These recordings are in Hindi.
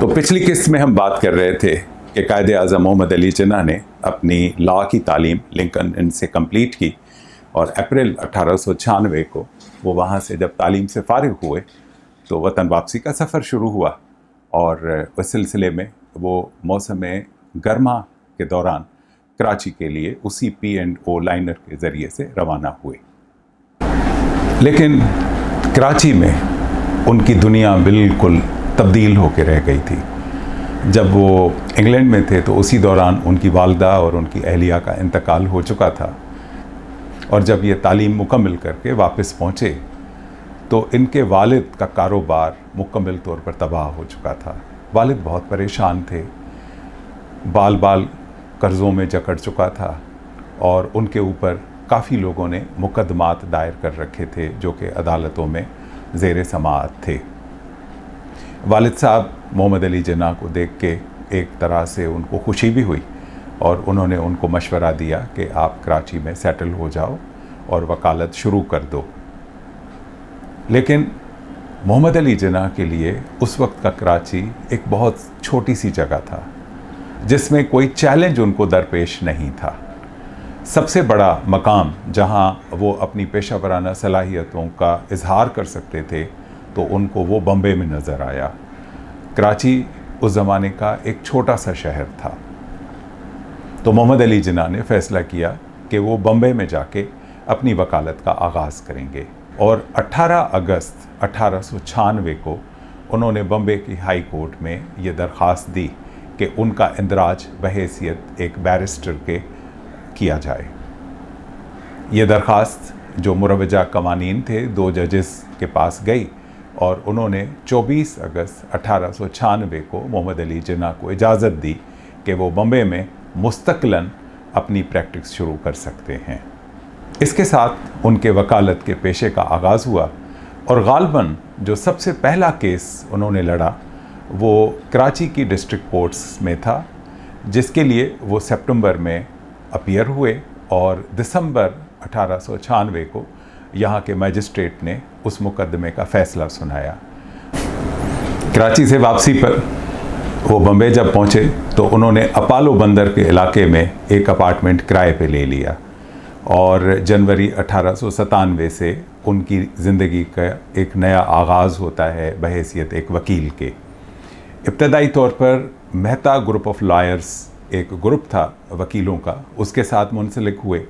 तो पिछली किस्त में हम बात कर रहे थे कि कायदे आज़म मोहम्मद अली जिन्ना ने अपनी लॉ की तालीम लिंकन इनसे कंप्लीट की और अप्रैल 1896 को वो वहाँ से जब तालीम से फारिग हुए तो वतन वापसी का सफ़र शुरू हुआ और उस सिलसिले में वो मौसम गर्मा के दौरान कराची के लिए उसी P&O लाइनर के ज़रिए से रवाना हुए। लेकिन कराची में उनकी दुनिया बिल्कुल तब्दील होकर रह गई थी। जब वो इंग्लैंड में थे तो उसी दौरान उनकी वालदा और उनकी अहलिया का इंतकाल हो चुका था और जब ये तालीम मुकम्मल करके वापस पहुँचे तो इनके वालिद का कारोबार मुकम्मल तौर पर तबाह हो चुका था। वालिद बहुत परेशान थे, बाल बाल कर्ज़ों में जकड़ चुका था और उनके ऊपर काफ़ी लोगों ने मुकदमात दायर कर रखे थे जो कि अदालतों में ज़ेर समाअत थे। वालिद साहब मोहम्मद अली जिन्ना को देख के एक तरह से उनको खुशी भी हुई और उन्होंने उनको मशवरा दिया कि आप कराची में सेटल हो जाओ और वकालत शुरू कर दो। लेकिन मोहम्मद अली जिन्ना के लिए उस वक्त का कराची एक बहुत छोटी सी जगह था जिसमें कोई चैलेंज उनको दरपेश नहीं था। सबसे बड़ा मकाम जहां वो अपनी पेशा वराना सलाहियतों का इजहार कर सकते थे तो उनको वो बम्बे में नज़र आया। कराची उस ज़माने का एक छोटा सा शहर था। तो मोहम्मद अली जिन्ना ने फ़ैसला किया कि वो बम्बे में जाके अपनी वकालत का आगाज़ करेंगे और 18 अगस्त 1896 को उन्होंने बम्बे की हाई कोर्ट में ये दरख्वास्त दी कि उनका इंदराज बहैसियत एक बैरिस्टर के किया जाए। ये दरख्वास्त जो मुरवजा कवानीन थे 2 जजेस के पास गई और उन्होंने 24 अगस्त 1896 को मोहम्मद अली जिन्ना को इजाज़त दी कि वो बम्बे में मुस्तक़िलन अपनी प्रैक्टिस शुरू कर सकते हैं। इसके साथ उनके वकालत के पेशे का आगाज़ हुआ और गालबन जो सबसे पहला केस उन्होंने लड़ा वो कराची की डिस्ट्रिक्ट कोर्ट्स में था, जिसके लिए वो सितंबर में अपीयर हुए और दिसंबर 1896 को यहाँ के मजिस्ट्रेट ने उस मुकदमे का फ़ैसला सुनाया। कराची से वापसी पर वो बम्बे जब पहुँचे तो उन्होंने अपोलो बंदर के इलाके में एक अपार्टमेंट किराए पे ले लिया और जनवरी 1897 से उनकी ज़िंदगी का एक नया आगाज़ होता है बहैसियत एक वकील के। इब्तदाई तौर पर मेहता ग्रुप ऑफ लॉयर्स एक ग्रुप था वकीलों का, उसके साथ मुंसलिक हुए,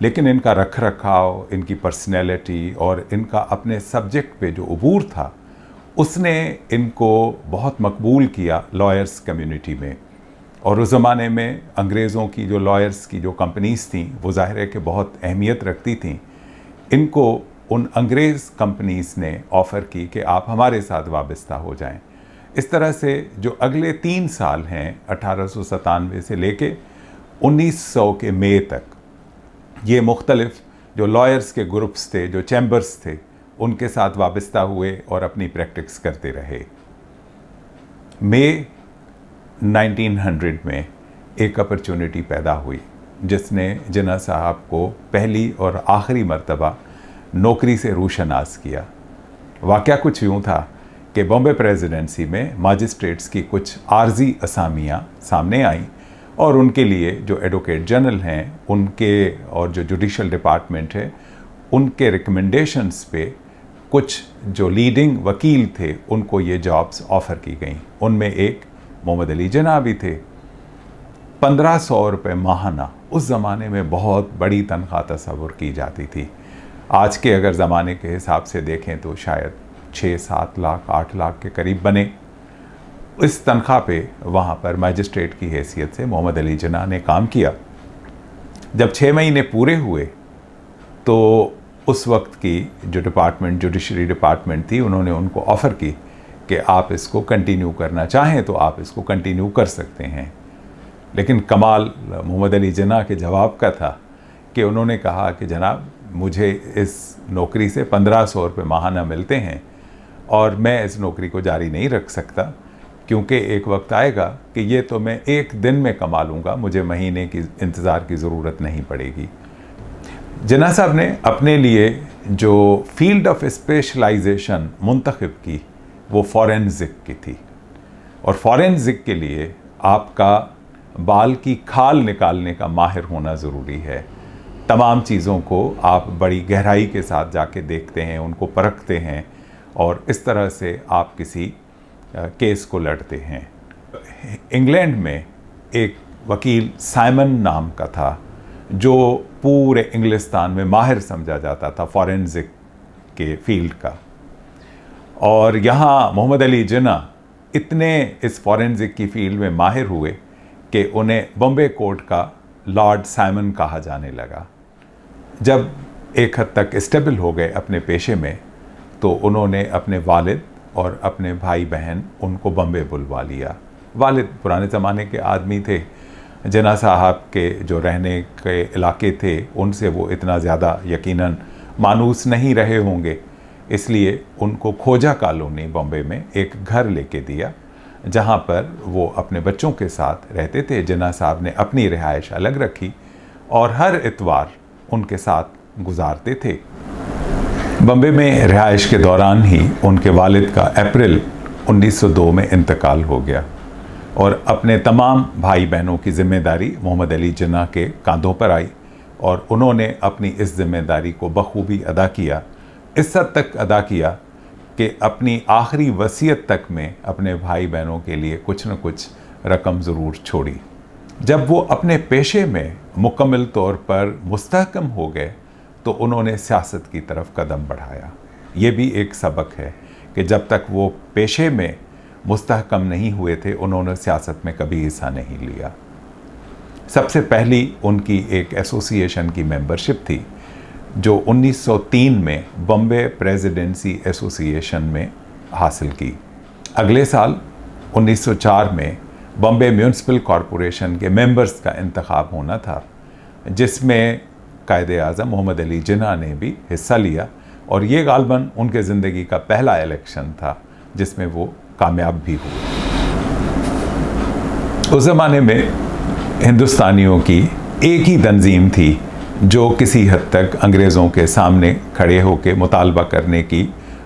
लेकिन इनका रख रखाव, इनकी पर्सनैलिटी और इनका अपने सब्जेक्ट पे जो अबूर था उसने इनको बहुत मकबूल किया लॉयर्स कम्युनिटी में। और उस ज़माने में अंग्रेज़ों की जो लॉयर्स की जो कंपनीज़ थीं वो ज़ाहिर है कि बहुत अहमियत रखती थीं। इनको उन अंग्रेज़ कंपनीज़ ने ऑफ़र की कि आप हमारे साथ वाबस्ता हो जाएं। इस तरह से जो अगले 3 साल हैं 1897 से लेके 1900 के मई तक ये मुख्तलिफ जो लॉयर्स के ग्रुप्स थे, जो चैम्बर्स थे, उनके साथ वाबस्ता हुए और अपनी प्रैक्टिस करते रहे। मई 1900 में एक अपॉर्चुनिटी पैदा हुई जिसने जिन्ना साहब को पहली और आखिरी मर्तबा नौकरी से रूशनास किया। वाक़या कुछ यूँ था कि बॉम्बे प्रेसिडेंसी में मजिस्ट्रेट्स की कुछ आर्जी असामियाँ सामने आईं और उनके लिए जो एडवोकेट जनरल हैं उनके और जो जुडिशल डिपार्टमेंट है उनके रिकमेंडेशंस पे कुछ जो लीडिंग वकील थे उनको ये जॉब्स ऑफ़र की गईं। उनमें एक मोहम्मद अली जिन्ना भी थे। 1500 रुपये माहाना उस ज़माने में बहुत बड़ी तनख्वाह तस्वुर की जाती थी। आज के अगर ज़माने के हिसाब से देखें तो शायद 6-7 लाख 8 लाख के करीब बने। इस तनख्वाह पे वहाँ पर मजिस्ट्रेट की हैसियत से मोहम्मद अली जिन्ना ने काम किया। जब 6 महीने पूरे हुए तो उस वक्त की जो डिपार्टमेंट जुडिशरी डिपार्टमेंट थी उन्होंने उनको ऑफ़र की कि आप इसको कंटिन्यू करना चाहें तो आप इसको कंटिन्यू कर सकते हैं। लेकिन कमाल मोहम्मद अली जिन्ना के जवाब का था कि उन्होंने कहा कि जनाब मुझे इस नौकरी से 1500 रुपये माहाना मिलते हैं और मैं इस नौकरी को जारी नहीं रख सकता क्योंकि एक वक्त आएगा कि ये तो मैं एक दिन में कमा लूँगा, मुझे महीने की इंतज़ार की ज़रूरत नहीं पड़ेगी। जिन्ना साहब ने अपने लिए जो फील्ड ऑफ स्पेशलाइजेशन मुंतखब की वो फॉरेंसिक की थी। और फॉरेंसिक के लिए आपका बाल की खाल निकालने का माहिर होना ज़रूरी है। तमाम चीज़ों को आप बड़ी गहराई के साथ जाके देखते हैं, उनको परखते हैं और इस तरह से आप किसी केस को लड़ते हैं। इंग्लैंड में एक वकील साइमन नाम का था जो पूरे इंग्लिस्तान में माहिर समझा जाता था फॉरेंसिक के फील्ड का। और यहाँ मोहम्मद अली जिन्ना इतने इस फॉरेंसिक की फील्ड में माहिर हुए कि उन्हें बॉम्बे कोर्ट का लॉर्ड साइमन कहा जाने लगा। जब एक हद तक स्टेबल हो गए अपने पेशे में तो उन्होंने अपने वालिद और अपने भाई बहन उनको बॉम्बे बुलवा लिया। वालिद पुराने ज़माने के आदमी थे, जिन्ना साहब के जो रहने के इलाके थे उनसे वो इतना ज़्यादा यकीनन मानूस नहीं रहे होंगे, इसलिए उनको खोजा कॉलोनी बॉम्बे में एक घर लेके दिया जहाँ पर वो अपने बच्चों के साथ रहते थे। जिन्ना साहब ने अपनी रिहाइश अलग रखी और हर इतवार उनके साथ गुजारते थे। बॉम्बे में रिहाइश के दौरान ही उनके वालिद का अप्रैल 1902 में इंतकाल हो गया और अपने तमाम भाई बहनों की ज़िम्मेदारी मोहम्मद अली जिन्ना के कांधों पर आई और उन्होंने अपनी इस ज़िम्मेदारी को बखूबी अदा किया। इस हद तक अदा किया कि अपनी आखिरी वसीयत तक में अपने भाई बहनों के लिए कुछ न कुछ रकम ज़रूर छोड़ी। जब वो अपने पेशे में मुकम्मल तौर पर मुस्तहकम हो गए तो उन्होंने सियासत की तरफ कदम बढ़ाया। ये भी एक सबक है कि जब तक वो पेशे में मुस्तहकम नहीं हुए थे उन्होंने सियासत में कभी हिस्सा नहीं लिया। सबसे पहली उनकी एक एसोसिएशन की मेंबरशिप थी जो 1903 में बॉम्बे प्रेसिडेंसी एसोसिएशन में हासिल की। अगले साल 1904 में बॉम्बे म्यूनिसिपल कॉरपोरेशन के मेंबर्स का इंतखाब होना था, जिसमें कायदे आज़म मोहम्मद अली जिन्ना ने भी हिस्सा लिया और ये गालबन उनके ज़िंदगी का पहला इलेक्शन था जिसमें वो कामयाब भी हुए। उस ज़माने में हिंदुस्तानियों की एक ही तंजीम थी जो किसी हद तक अंग्रेज़ों के सामने खड़े होकर मुतालबा करने की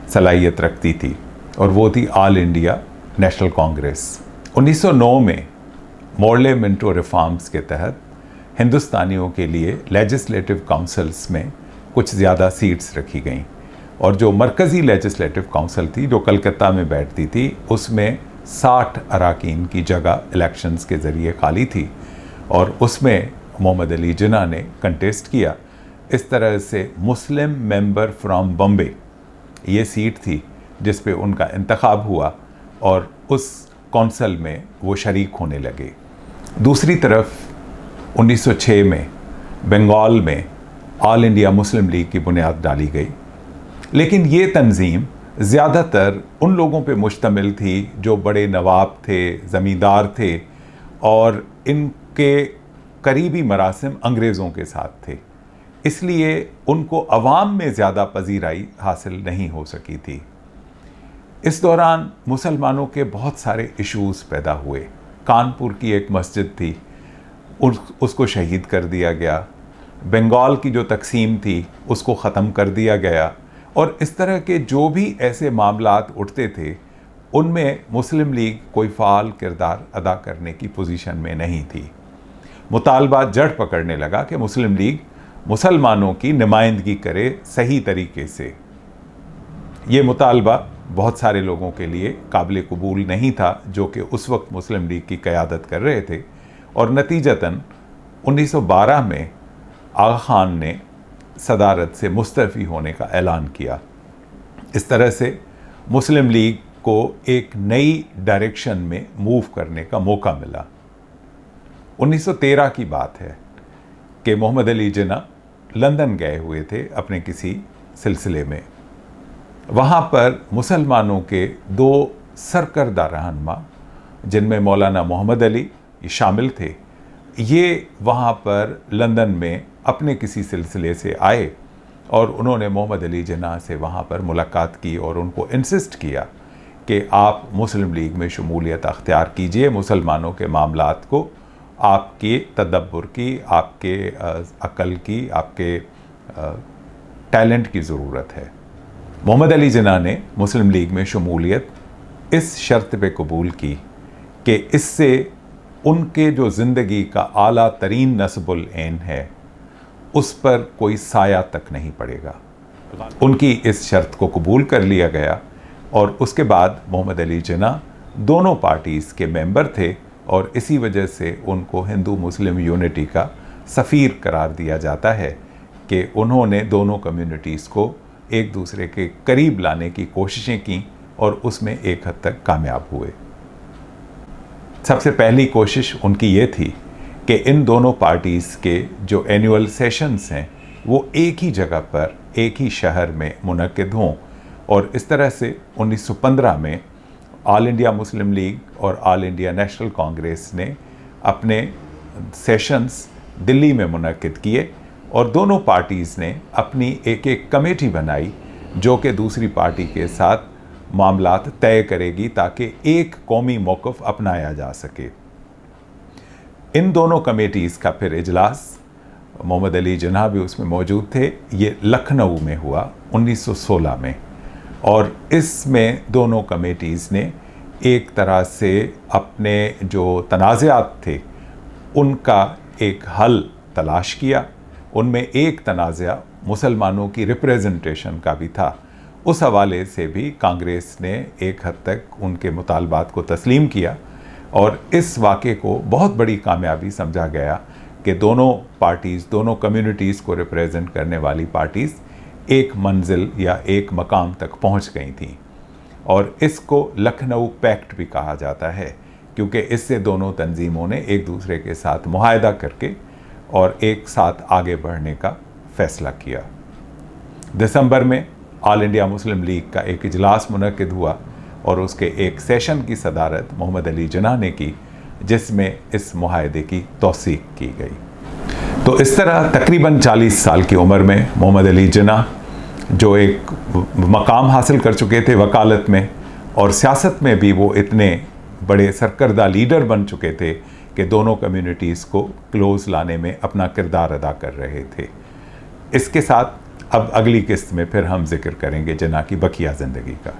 सलाहियत रखती थी और वो थी ऑल इंडिया नेशनल कांग्रेस। 1909 में मॉर्ले मिंटो रिफॉर्म्स के तहत हिंदुस्तानियों के लिए लेजिस्लेटिव काउंसिल्स में कुछ ज़्यादा सीट्स रखी गईं और जो मरकज़ी लेजिस्लेटिव काउंसिल थी जो कलकत्ता में बैठती थी उसमें 60 अरकान की जगह इलेक्शंस के ज़रिए खाली थी और उसमें मोहम्मद अली जिन्ना ने कंटेस्ट किया। इस तरह से मुस्लिम मेंबर फ्रॉम बॉम्बे ये सीट थी जिस पे उनका इंतखाब हुआ और उस कौंसल में वो शरीक होने लगे। दूसरी तरफ 1906 में बंगाल में ऑल इंडिया मुस्लिम लीग की बुनियाद डाली गई, लेकिन ये तंजीम ज़्यादातर उन लोगों पे मुश्तमिल थी जो बड़े नवाब थे, ज़मींदार थे और इनके करीबी मरासिम अंग्रेज़ों के साथ थे, इसलिए उनको अवाम में ज़्यादा पजीराई हासिल नहीं हो सकी थी। इस दौरान मुसलमानों के बहुत सारे इश्यूज़ पैदा हुए। कानपुर की एक मस्जिद थी, उसको शहीद कर दिया गया। बंगाल की जो तकसीम थी उसको ख़त्म कर दिया गया और इस तरह के जो भी ऐसे मामलात उठते थे उनमें मुस्लिम लीग कोई फ़ाल किरदार अदा करने की पोजीशन में नहीं थी। मुतालबा जड़ पकड़ने लगा कि मुस्लिम लीग मुसलमानों की नुमाइंदगी करे सही तरीके से। ये मुतालबा बहुत सारे लोगों के लिए काबिल कबूल नहीं था जो कि उस वक्त मुस्लिम लीग की क़यादत कर रहे थे और नतीजतन 1912 में आगा खान ने सदारत से मुस्तफ़ी होने का ऐलान किया। इस तरह से मुस्लिम लीग को एक नई डायरेक्शन में मूव करने का मौका मिला। 1913 की बात है कि मोहम्मद अली जिन्ना लंदन गए हुए थे अपने किसी सिलसिले में। वहाँ पर मुसलमानों के दो सरकर्दा रहनुमा जिनमें मौलाना मोहम्मद अली शामिल थे, ये वहाँ पर लंदन में अपने किसी सिलसिले से आए और उन्होंने मोहम्मद अली जिन्ना से वहाँ पर मुलाकात की और उनको इंसिस्ट किया कि आप मुस्लिम लीग में शमूलियत अख्तियार कीजिए, मुसलमानों के मामलात को आपके तदब्बुर की, आपके अक्ल की, आपके टैलेंट की ज़रूरत है। मोहम्मद अली जिन्ना ने मुस्लिम लीग में शमूलियत इस शर्त पे कबूल की कि इससे उनके जो ज़िंदगी का आला तरीन नस्बुल ऐन है उस पर कोई साया तक नहीं पड़ेगा। उनकी इस शर्त को कबूल कर लिया गया और उसके बाद मोहम्मद अली जिन्ना दोनों पार्टीज़ के मेंबर थे और इसी वजह से उनको हिंदू मुस्लिम यूनिटी का सफ़ीर करार दिया जाता है कि उन्होंने दोनों कम्युनिटीज़ को एक दूसरे के करीब लाने की कोशिशें की और उसमें एक हद तक कामयाब हुए। सबसे पहली कोशिश उनकी ये थी कि इन दोनों पार्टीज़ के जो एनुअल सेशंस हैं वो एक ही जगह पर एक ही शहर में मुनक्किद हों और इस तरह से 1915 में ऑल इंडिया मुस्लिम लीग और ऑल इंडिया नेशनल कांग्रेस ने अपने सेशंस दिल्ली में मुनक्किद किए और दोनों पार्टीज़ ने अपनी एक एक कमेटी बनाई जो कि दूसरी पार्टी के साथ मामलात तय करेगी ताकि एक कौमी मौक़िफ़ अपनाया जा सके। इन दोनों कमेटीज़ का फिर इजलास, मोहम्मद अली जिन्ना भी उसमें मौजूद थे, ये लखनऊ में हुआ 1916 में और इसमें दोनों कमेटीज़ ने एक तरह से अपने जो तनाज़ात थे उनका एक हल तलाश किया। उनमें एक तनाज़ा मुसलमानों की रिप्रेजेंटेशन का भी था। उस हवाले से भी कांग्रेस ने एक हद तक उनके मुतालबात को तस्लीम किया और इस वाक़े को बहुत बड़ी कामयाबी समझा गया कि दोनों पार्टीज़, दोनों कम्युनिटीज़ को रिप्रेजेंट करने वाली पार्टीज़ एक मंजिल या एक मकाम तक पहुंच गई थीं और इसको लखनऊ पैक्ट भी कहा जाता है क्योंकि इससे दोनों तंजीमों ने एक दूसरे के साथ मुआहदा करके और एक साथ आगे बढ़ने का फ़ैसला किया। दिसंबर में ऑल इंडिया मुस्लिम लीग का एक इजलास मुनक्किद हुआ और उसके एक सेशन की सदारत मोहम्मद अली जिन्ना ने की जिसमें इस मुआहदे की तौसीक की गई। तो इस तरह तकरीबन 40 साल की उम्र में मोहम्मद अली जिन्ना जो एक मकाम हासिल कर चुके थे वकालत में और सियासत में भी वो इतने बड़े सरकर्दा लीडर बन चुके थे कि दोनों कम्युनिटीज़ को क्लोज़ लाने में अपना किरदार अदा कर रहे थे। इसके साथ अब अगली किस्त में फिर हम जिक्र करेंगे जिन्ना की बकिया ज़िंदगी का।